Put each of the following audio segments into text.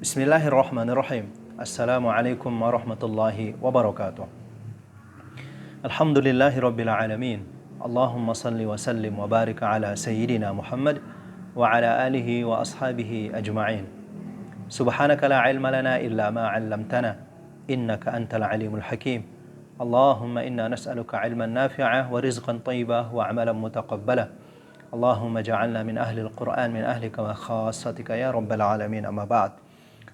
Bismillahirrahmanirrahim. Assalamualaikum warahmatullahi wabarakatuh. Alhamdulillahi rabbil alamin. Allahumma salli wa sallim wa barik ala sayyidina Muhammad wa ala alihi wa ashabihi ajma'in. Subhanaka la ilma lana illa ma 'allamtana innaka antal alimul hakim. Allahumma inna nas'aluka ilman nafi'ah wa rizqan thayyibah wa 'amalan mutaqabbalah. Allahumma ja'alna min ahli al-Qur'an min ahlika wa khassatika ya rabbal alamin, amma ba'd.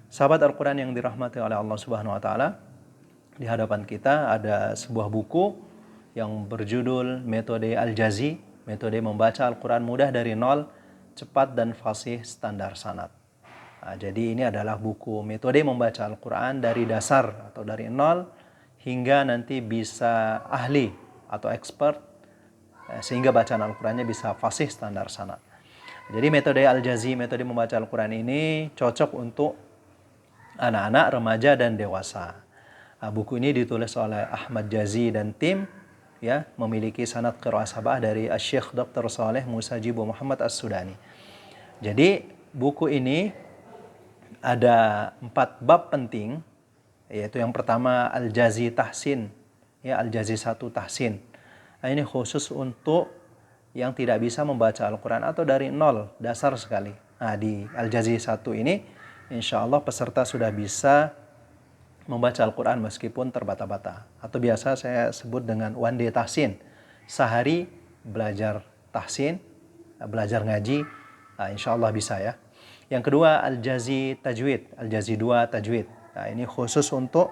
Sahabat Al-Quran yang dirahmati oleh Allah Subhanahu wa Ta'ala, di hadapan kita ada sebuah buku yang berjudul Metode Al-Jazi, metode membaca Al-Quran mudah dari nol, cepat dan fasih standar sanad. Jadi ini adalah buku metode membaca Al-Quran dari dasar atau dari nol hingga nanti bisa ahli atau expert, sehingga bacaan Al-Qurannya bisa fasih standar sanad. Jadi metode Al-Jazi, metode membaca Al-Quran ini cocok untuk anak-anak, remaja, dan dewasa. Buku ini ditulis oleh Ahmad Jazi dan tim, ya, memiliki sanad qiraah sabah dari Syekh Dr. Saleh Musa Jibo Muhammad As-Sudani. Jadi buku ini ada 4 bab penting, yaitu yang pertama Al-Jazi Tahsin, ya, Al-Jazi 1 Tahsin. Ini khusus untuk yang tidak bisa membaca Al-Quran atau dari nol, dasar sekali. Di Al-Jazi 1 ini insya Allah peserta sudah bisa membaca Al-Quran meskipun terbata-bata. Atau biasa saya sebut dengan one day tahsin. Sehari belajar tahsin, belajar ngaji, insya Allah bisa ya. Yang kedua Al-Jazi Tajwid, Al-Jazi 2 Tajwid. Ini khusus untuk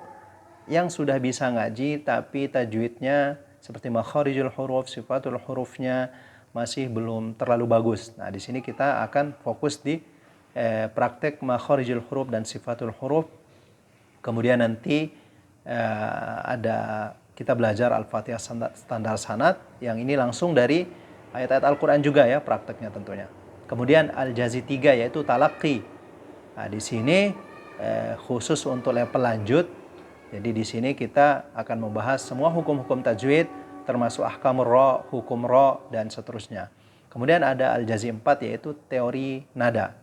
yang sudah bisa ngaji tapi tajwidnya seperti makharijul huruf, sifatul hurufnya masih belum terlalu bagus. Di sini kita akan fokus di praktek makharijul huruf dan sifatul huruf. Kemudian nanti ada kita belajar Al-Fatihah standar sanad, yang ini langsung dari ayat-ayat Al-Quran juga ya prakteknya tentunya. Kemudian Al-Jazi 3 yaitu Talaqi. Di sini khusus untuk level lanjut. Jadi di sini kita akan membahas semua hukum-hukum tajwid termasuk ahkamur ra, hukum ra, dan seterusnya. Kemudian ada Al-Jazi 4 yaitu teori nada.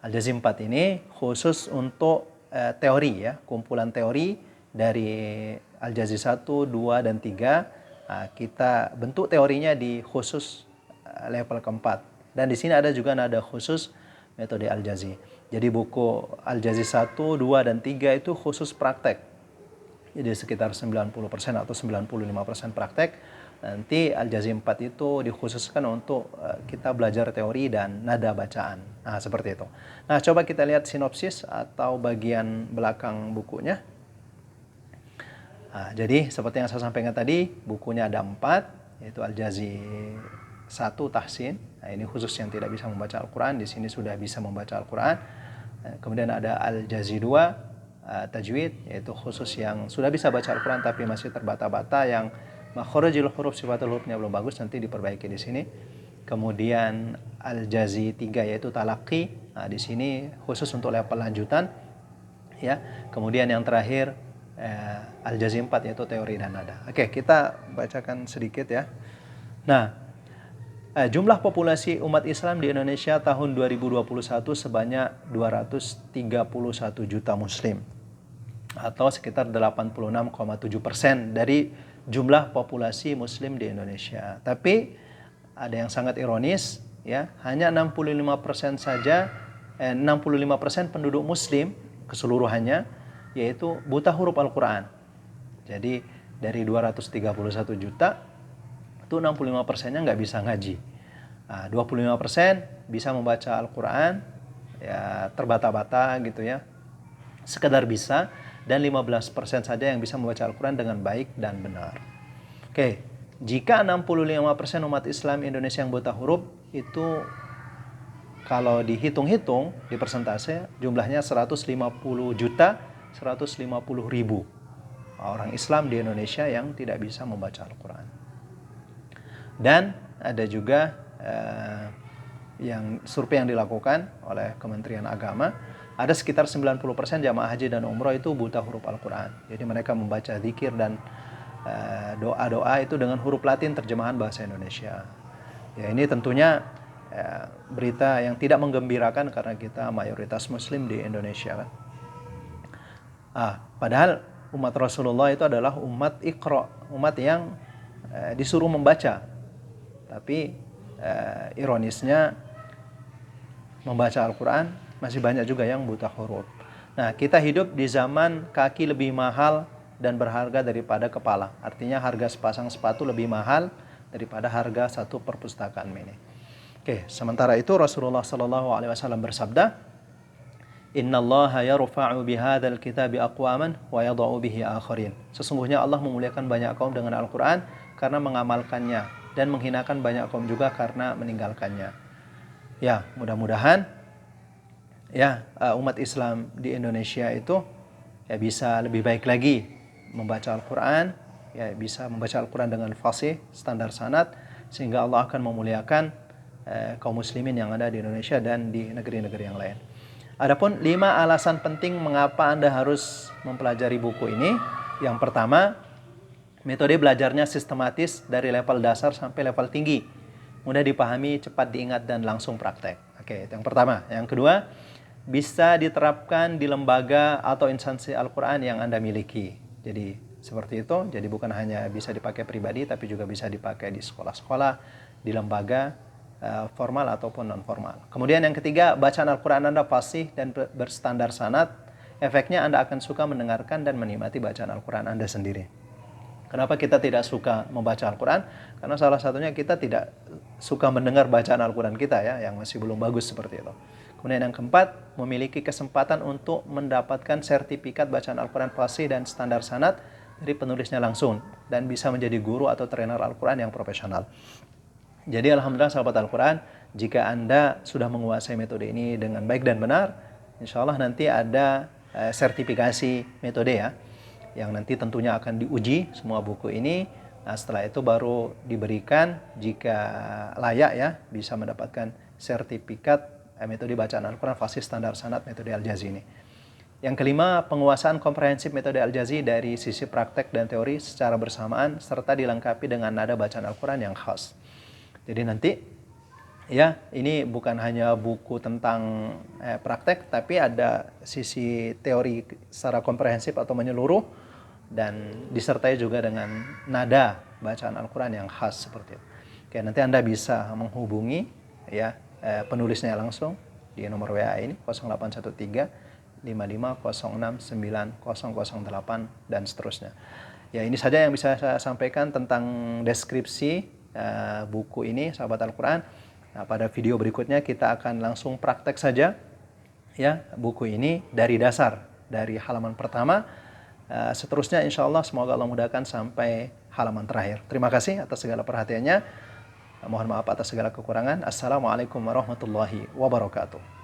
Al-Jazi 4 ini khusus untuk teori ya, kumpulan teori dari Al-Jazi 1, 2, dan 3. Kita bentuk teorinya di khusus level keempat. Dan di sini ada juga nada khusus metode Al-Jazi. Jadi buku Al-Jazi 1, 2, dan 3 itu khusus praktek. Jadi sekitar 90% atau 95% praktek. Nanti Al-Jazi 4 itu dikhususkan untuk kita belajar teori dan nada bacaan. Seperti itu. Coba kita lihat sinopsis atau bagian belakang bukunya. Jadi seperti yang saya sampaikan tadi, bukunya ada 4, yaitu Al-Jazi 1 Tahsin. Ini khusus yang tidak bisa membaca Al-Quran, di sini sudah bisa membaca Al-Quran. Kemudian ada Al-Jazi 2 Tajwid, yaitu khusus yang sudah bisa baca Al-Quran tapi masih terbata-bata, yang makharijul huruf, sifatul hurufnya belum bagus, nanti diperbaiki di sini. Kemudian Al-Jazi 3 yaitu Talaqi. Di sini khusus untuk level lanjutan ya. Kemudian yang terakhir Al-Jazi 4 yaitu teori dan nada. Oke, kita bacakan sedikit ya. Jumlah populasi umat Islam di Indonesia tahun 2021 sebanyak 231 juta muslim, atau sekitar 86,7% dari jumlah populasi muslim di Indonesia. Tapi ada yang sangat ironis ya, hanya 65% saja 65% penduduk muslim keseluruhannya yaitu buta huruf Al-Quran. Jadi dari 231 juta itu 65%-nya nggak bisa ngaji. 25% bisa membaca Al-Quran ya, terbata-bata gitu ya, sekedar bisa, dan 15% saja yang bisa membaca Al-Quran dengan baik dan benar. Oke, jika 65% umat Islam Indonesia yang buta huruf, itu kalau dihitung-hitung di persentase jumlahnya 150 juta 150 ribu orang Islam di Indonesia yang tidak bisa membaca Al-Quran. Dan ada juga yang survei yang dilakukan oleh Kementerian Agama, ada sekitar 90% jamaah haji dan umroh itu buta huruf Al-Quran. Jadi mereka membaca zikir dan doa-doa itu dengan huruf Latin terjemahan bahasa Indonesia. Ya, ini tentunya berita yang tidak menggembirakan karena kita mayoritas Muslim di Indonesia kan. Padahal umat Rasulullah itu adalah umat Iqra, umat yang disuruh membaca. Tapi ironisnya membaca Al-Quran masih banyak juga yang buta huruf. Nah, kita hidup di zaman kaki lebih mahal dan berharga daripada kepala. Artinya harga sepasang sepatu lebih mahal daripada harga satu perpustakaan mini. Oke, sementara itu Rasulullah SAW bersabda, Innallaha yarfa'u bihadzal kitabi aqwaman wa yadha'u bihi akharin. Sesungguhnya Allah memuliakan banyak kaum dengan Al-Quran karena mengamalkannya, dan menghinakan banyak kaum juga karena meninggalkannya. Ya, mudah-mudahan ya umat Islam di Indonesia itu ya bisa lebih baik lagi membaca Al-Quran, ya bisa membaca Al-Quran dengan fasih, standar sanad, sehingga Allah akan memuliakan kaum muslimin yang ada di Indonesia dan di negeri-negeri yang lain. Adapun 5 alasan penting mengapa Anda harus mempelajari buku ini. Yang pertama, metode belajarnya sistematis dari level dasar sampai level tinggi. Mudah dipahami, cepat diingat, dan langsung praktek. Oke, itu yang pertama. Yang kedua, bisa diterapkan di lembaga atau instansi Al-Quran yang Anda miliki. Jadi seperti itu. Jadi bukan hanya bisa dipakai pribadi, tapi juga bisa dipakai di sekolah-sekolah, di lembaga formal ataupun non formal. Kemudian yang ketiga, bacaan Al-Quran Anda fasih dan berstandar sanad. Efeknya Anda akan suka mendengarkan dan menikmati bacaan Al-Quran Anda sendiri. Kenapa kita tidak suka membaca Al-Quran? Karena salah satunya kita tidak suka mendengar bacaan Al-Quran kita ya, yang masih belum bagus seperti itu. Kemudian yang keempat, memiliki kesempatan untuk mendapatkan sertifikat bacaan Al-Quran fasih dan standar sanad dari penulisnya langsung, dan bisa menjadi guru atau trainer Al-Quran yang profesional. Jadi alhamdulillah sahabat Al-Quran, jika Anda sudah menguasai metode ini dengan baik dan benar, insya Allah nanti ada sertifikasi metode ya, yang nanti tentunya akan diuji semua buku ini. Nah, setelah itu baru diberikan, jika layak ya, bisa mendapatkan sertifikat metode bacaan Al-Quran fasih standar sanad metode Al-Jazi ini. Yang kelima, penguasaan komprehensif metode Al-Jazi dari sisi praktek dan teori secara bersamaan, serta dilengkapi dengan nada bacaan Al-Quran yang khas. Jadi nanti ya, ini bukan hanya buku tentang praktek, tapi ada sisi teori secara komprehensif atau menyeluruh, dan disertai juga dengan nada bacaan Al-Quran yang khas seperti itu. Oke, nanti Anda bisa menghubungi ya penulisnya langsung di nomor WA ini 0813 5506 9008 dan seterusnya. Ya, ini saja yang bisa saya sampaikan tentang deskripsi buku ini sahabat Al-Quran. Nah, pada video berikutnya kita akan langsung praktek saja ya buku ini dari dasar, dari halaman pertama, seterusnya insya Allah semoga Allah mudahkan sampai halaman terakhir. Terima kasih atas segala perhatiannya. Mohon maaf atas segala kekurangan. Assalamualaikum warahmatullahi wabarakatuh.